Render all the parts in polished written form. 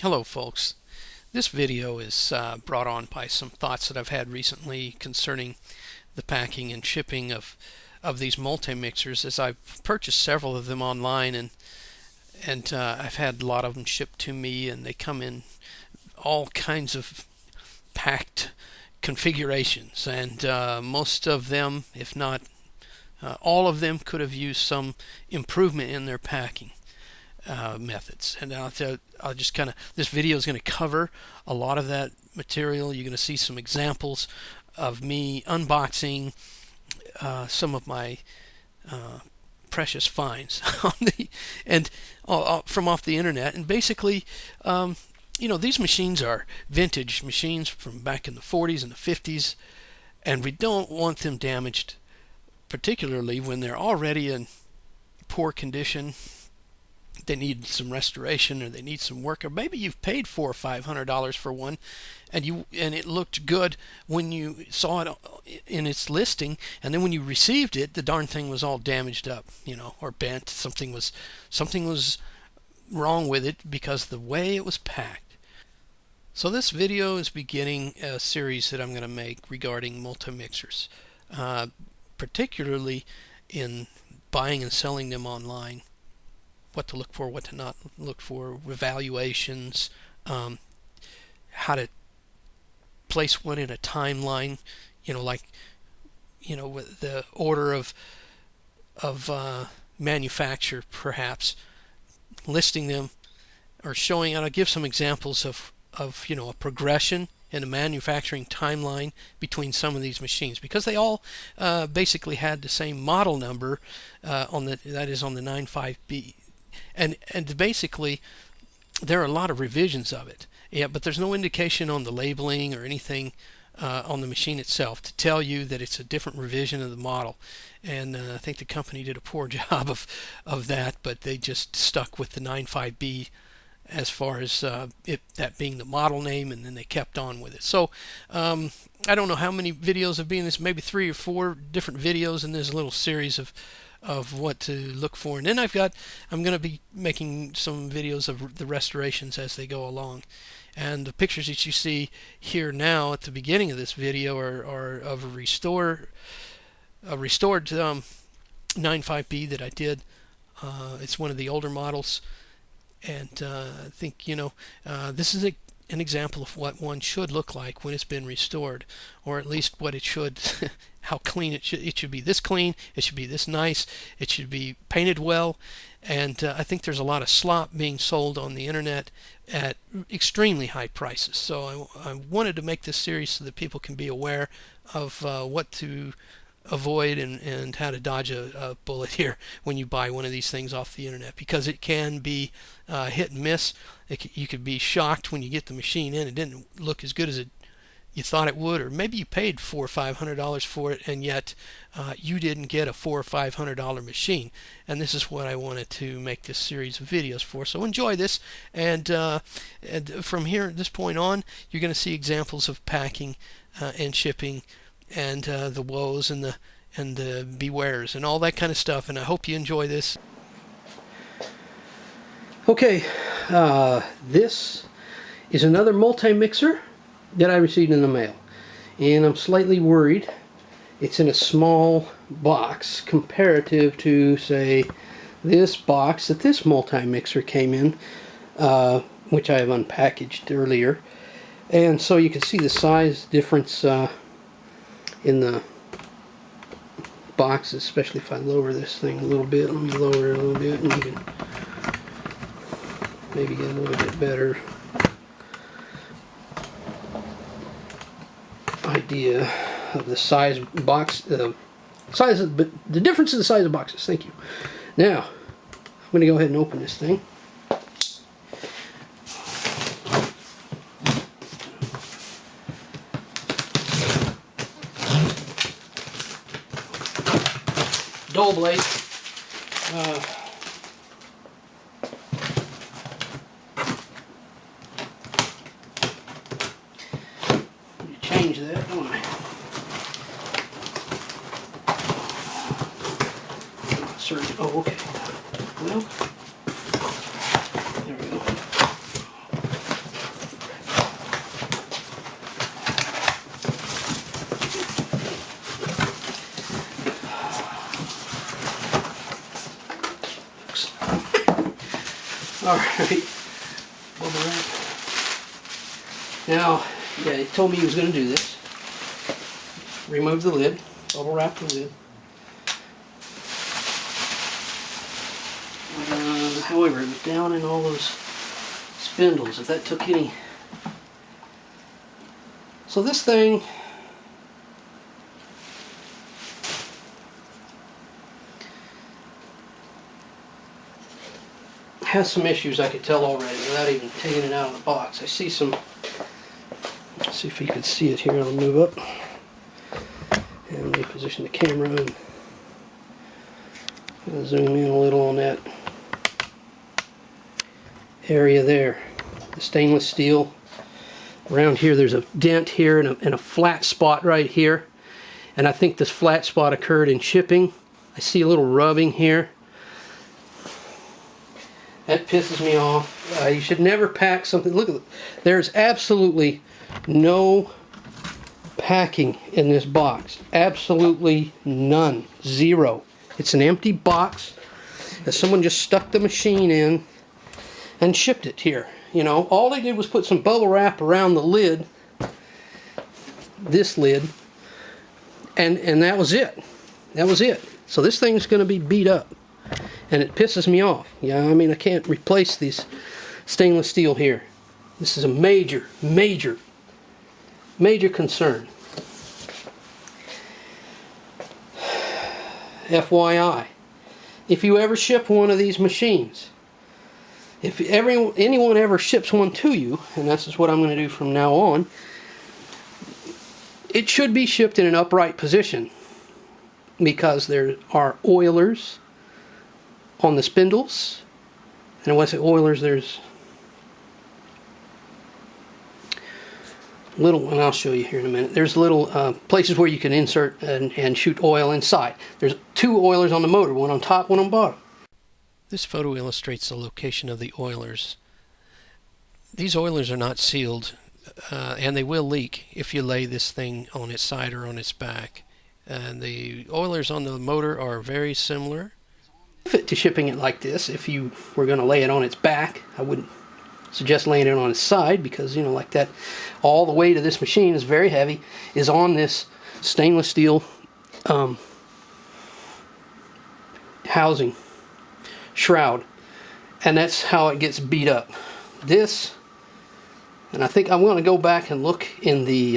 Hello folks. This video is brought on by some thoughts that I've had recently concerning the packing and shipping of these multi-mixers, as I've purchased several of them online, and I've had a lot of them shipped to me, and they come in all kinds of packed configurations, and most of them, if not all of them, could have used some improvement in their packing methods. And I'll just kind of, this video is going to cover a lot of that material. You're going to see some examples of me unboxing some of my precious finds on the and from off the internet. And basically, these machines are vintage machines from back in the 40s and the 50s, and we don't want them damaged, particularly when they're already in poor condition. They need some restoration, or they need some work, or maybe you've paid $400 or $500 for one, and it looked good when you saw it in its listing, and then when you received it, the darn thing was all damaged up, or bent. Something was wrong with it because of the way it was packed. So this video is beginning a series that I'm going to make regarding multi-mixers, particularly in buying and selling them online. What to look for, what to not look for, evaluations, how to place one in a timeline, with the order of manufacture, perhaps listing them or showing. And I'll give some examples of a progression in a manufacturing timeline between some of these machines, because they all basically had the same model number that is on the 95B. And basically, there are a lot of revisions of it. Yeah, but there's no indication on the labeling or anything on the machine itself to tell you that it's a different revision of the model. And I think the company did a poor job of that, but they just stuck with the 95B as far as that being the model name, and then they kept on with it. So I don't know how many videos have been. This maybe 3 or 4 different videos, and there's a little series of what to look for. And then I'm going to be making some videos of the restorations as they go along. And the pictures that you see here now at the beginning of this video are of a restored 95B that I did. It's one of the older models, and I think this is an example of what one should look like when it's been restored, or at least what it should how clean it should be. This clean, it should be this nice, it should be painted well. And I think there's a lot of slop being sold on the internet at extremely high prices. So I wanted to make this series so that people can be aware of what to avoid and how to dodge a bullet here when you buy one of these things off the internet, because it can be hit and miss. You could be shocked when you get the machine in. It didn't look as good as you thought it would, or maybe you paid $400 or $500 for it, and yet you didn't get a $400 or $500 machine. And this is what I wanted to make this series of videos for. So enjoy this, and from here at this point on, you're going to see examples of packing and shipping, and the woes and the bewares and all that kind of stuff. And I hope you enjoy this. Okay, this is another multi-mixer that I received in the mail, and I'm slightly worried. It's in a small box comparative to, say, this box that this multi-mixer came in, which I have unpackaged earlier. And so you can see the size difference in the box, especially if I lower this thing a little bit. Let me lower it a little bit, and you can maybe get a little bit better idea of the size box, the difference in the size of boxes. Thank you. Now I'm going to go ahead and open this thing. Dull blade. Change that, don't I? Oh, okay. Well, there we go. Alright, bubble wrap. Now, yeah, he told me he was going to do this. Remove the lid, bubble wrap the lid. However, it was down in all those spindles, if that took any. So this thing has some issues, I could tell already without even taking it out of the box. I see some, let's see if you can see it here. I'll move up and reposition the camera and I'll zoom in a little on that area there. The stainless steel. Around here there's a dent here and a flat spot right here. And I think this flat spot occurred in shipping. I see a little rubbing here. That pisses me off. You should never pack something. Look, there's absolutely no packing in this box. Absolutely none. Zero. It's an empty box that someone just stuck the machine in and shipped it here. You know, all they did was put some bubble wrap around the lid, this lid, and that was it. That was it. So this thing's going to be beat up, and it pisses me off. Yeah, I mean, I can't replace this stainless steel here. This is a major, major, major concern. FYI, if you ever ship one of these machines, if anyone ever ships one to you, and this is what I'm going to do from now on, it should be shipped in an upright position because there are oilers on the spindles, and when I say oilers, there's little, and I'll show you here in a minute, there's little places where you can insert and shoot oil inside. There's two oilers on the motor, one on top, one on bottom. This photo illustrates the location of the oilers. These oilers are not sealed, and they will leak if you lay this thing on its side or on its back. And the oilers on the motor are very similar. To shipping it like this, if you were going to lay it on its back, I wouldn't suggest laying it on its side because, you know, like that, all the weight of this machine is very heavy, is on this stainless steel housing shroud, and that's how it gets beat up. This, and I think I'm going to go back and look in the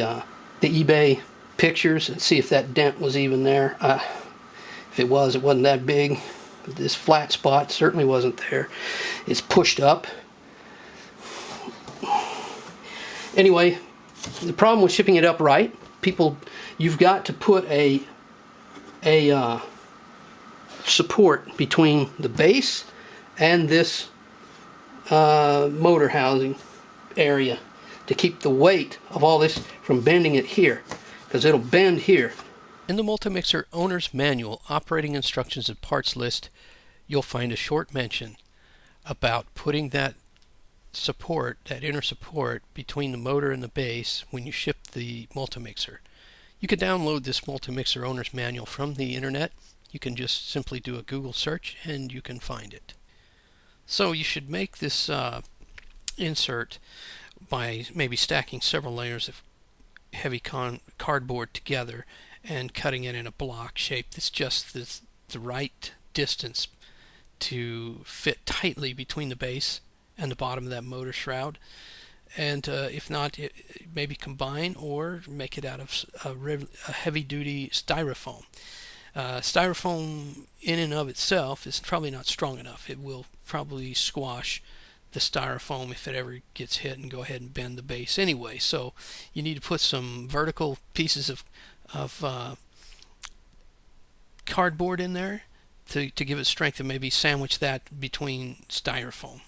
eBay pictures and see if that dent was even there. If it was, it wasn't that big. But this flat spot certainly wasn't there. It's pushed up. Anyway, the problem with shipping it upright, you've got to put a support between the base and this motor housing area to keep the weight of all this from bending it here, because it'll bend here. In the Multimixer Owner's Manual, Operating Instructions and Parts List, you'll find a short mention about putting that support, that inner support, between the motor and the base when you ship the Multimixer. You can download this Multimixer Owner's Manual from the internet. You can just simply do a Google search and you can find it. So you should make this insert by maybe stacking several layers of heavy cardboard together and cutting it in a block shape that's just the right distance to fit tightly between the base and the bottom of that motor shroud. And if not, maybe combine or make it out of a heavy-duty styrofoam. Styrofoam in and of itself is probably not strong enough. It will probably squash the styrofoam if it ever gets hit and go ahead and bend the base anyway. So you need to put some vertical pieces of cardboard in there to give it strength, and maybe sandwich that between styrofoam.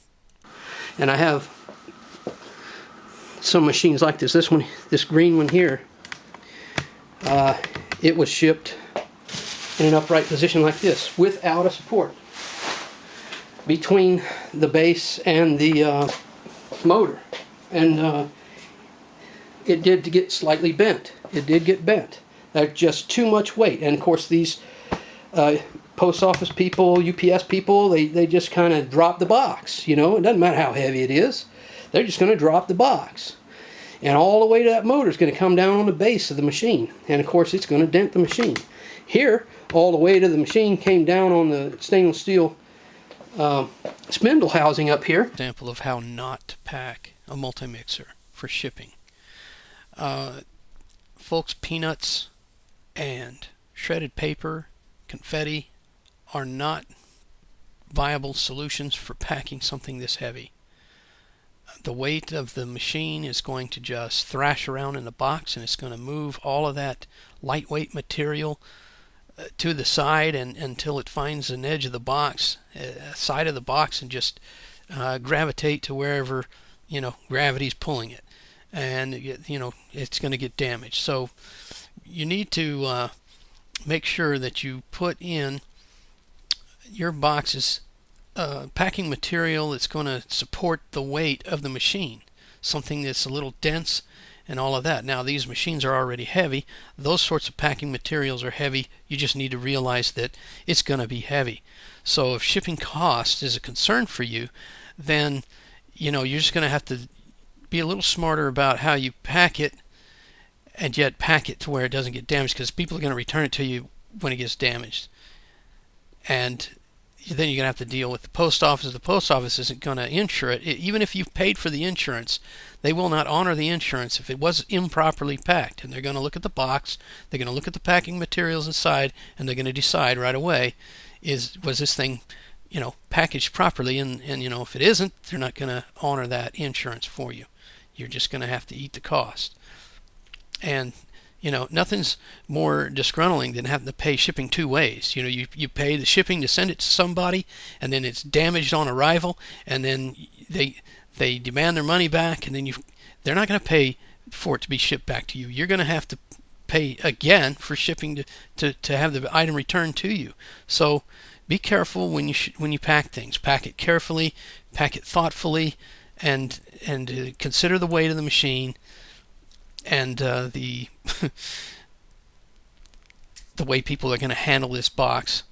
And I have some machines like this. This one, this green one here, it was shipped in an upright position like this without a support between the base and the motor, and it did get slightly bent. It did get bent. That's just too much weight. And of course these post office people, UPS people, they just kind of drop the box. You know, it doesn't matter how heavy it is. They're just going to drop the box. And all the way to that motor is going to come down on the base of the machine. And of course, it's going to dent the machine. Here, all the way to the machine came down on the stainless steel spindle housing up here. Example of how not to pack a multi-mixer for shipping. Folks, peanuts and shredded paper, confetti are not viable solutions for packing something this heavy. The weight of the machine is going to just thrash around in the box, and it's going to move all of that lightweight material to the side and until it finds an edge of the box, side of the box, and just gravitate to wherever, you know, gravity's pulling it, and you know, it's going to get damaged. So you need to make sure that you put in your boxes packing material that's going to support the weight of the machine, something that's a little dense and all of that. Now, these machines are already heavy. Those sorts of packing materials are heavy. You just need to realize that it's going to be heavy. So if shipping cost is a concern for you, then you know you're just going to have to be a little smarter about how you pack it, and yet pack it to where it doesn't get damaged, because people are going to return it to you when it gets damaged. And then you're going to have to deal with the post office. The post office isn't going to insure it. Even if you've paid for the insurance, they will not honor the insurance if it was improperly packed. And they're going to look at the box, they're going to look at the packing materials inside, and they're going to decide right away, was this thing, you know, packaged properly? And you know, if it isn't, they're not going to honor that insurance for you. You're just going to have to eat the cost. And you know, nothing's more disgruntling than having to pay shipping two ways. You know, you pay the shipping to send it to somebody, and then it's damaged on arrival, and then they demand their money back, and then they're not going to pay for it to be shipped back to you. You're going to have to pay again for shipping to have the item returned to you. So be careful when you pack things. Pack it carefully, pack it thoughtfully, and consider the weight of the machine. And the way people are going to handle this box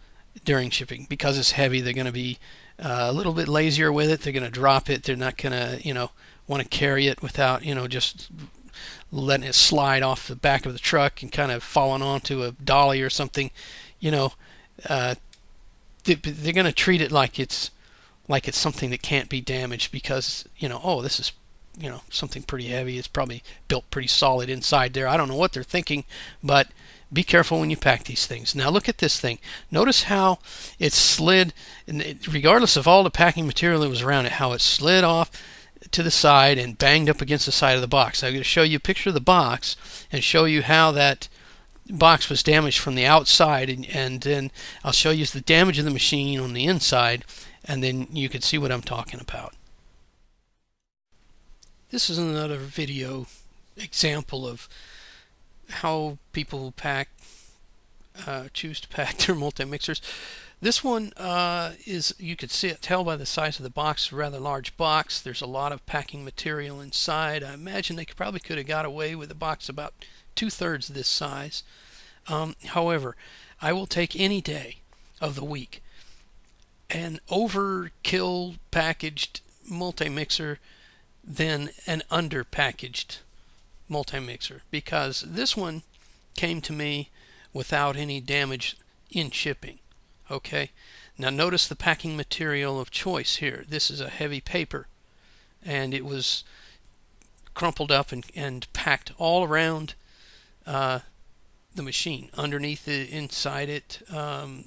during shipping. Because it's heavy, they're going to be a little bit lazier with it. They're going to drop it. They're not going to, you know, want to carry it without, you know, just letting it slide off the back of the truck and kind of falling onto a dolly or something. You know, they're going to treat it like it's something that can't be damaged, because, you know, oh, this is, you know, something pretty heavy. It's probably built pretty solid inside there. I don't know what they're thinking, but be careful when you pack these things. Now look at this thing. Notice how it slid, regardless of all the packing material that was around it, how it slid off to the side and banged up against the side of the box. I'm going to show you a picture of the box and show you how that box was damaged from the outside, and then I'll show you the damage of the machine on the inside, and then you can see what I'm talking about. This is another video example of how people choose to pack their multi-mixers. This one is, you could tell by the size of the box, a rather large box. There's a lot of packing material inside. I imagine they probably could have got away with a box about 2/3 this size. However, I will take any day of the week an overkill packaged multi-mixer than an underpackaged multi-mixer, because this one came to me without any damage in shipping. Okay, now notice the packing material of choice here. This is a heavy paper, and it was crumpled up and packed all around the machine, underneath it, inside it, on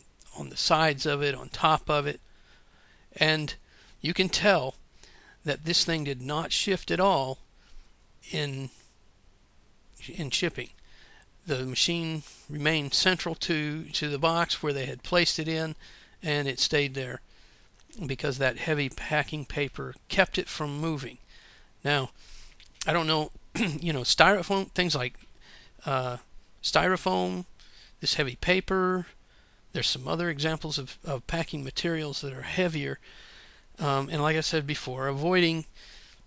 the sides of it, on top of it, and you can tell that this thing did not shift at all in shipping. The machine remained central to the box where they had placed it in, and it stayed there because that heavy packing paper kept it from moving. Now, I don't know, you know, styrofoam, things like styrofoam, this heavy paper. There's some other examples of packing materials that are heavier. And like I said before, avoiding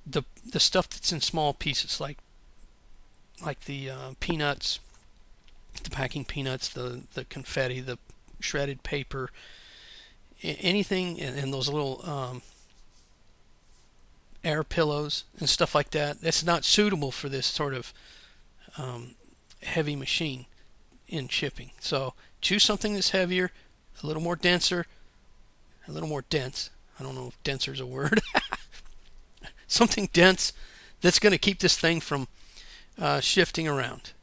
the stuff that's in small pieces, like the peanuts, the packing peanuts, the confetti, the shredded paper, anything, and those little air pillows and stuff like that. That's not suitable for this sort of heavy machine in chipping. So choose something that's heavier, a little more denser, a little more dense. I don't know if denser is a word. Something dense that's going to keep this thing from shifting around.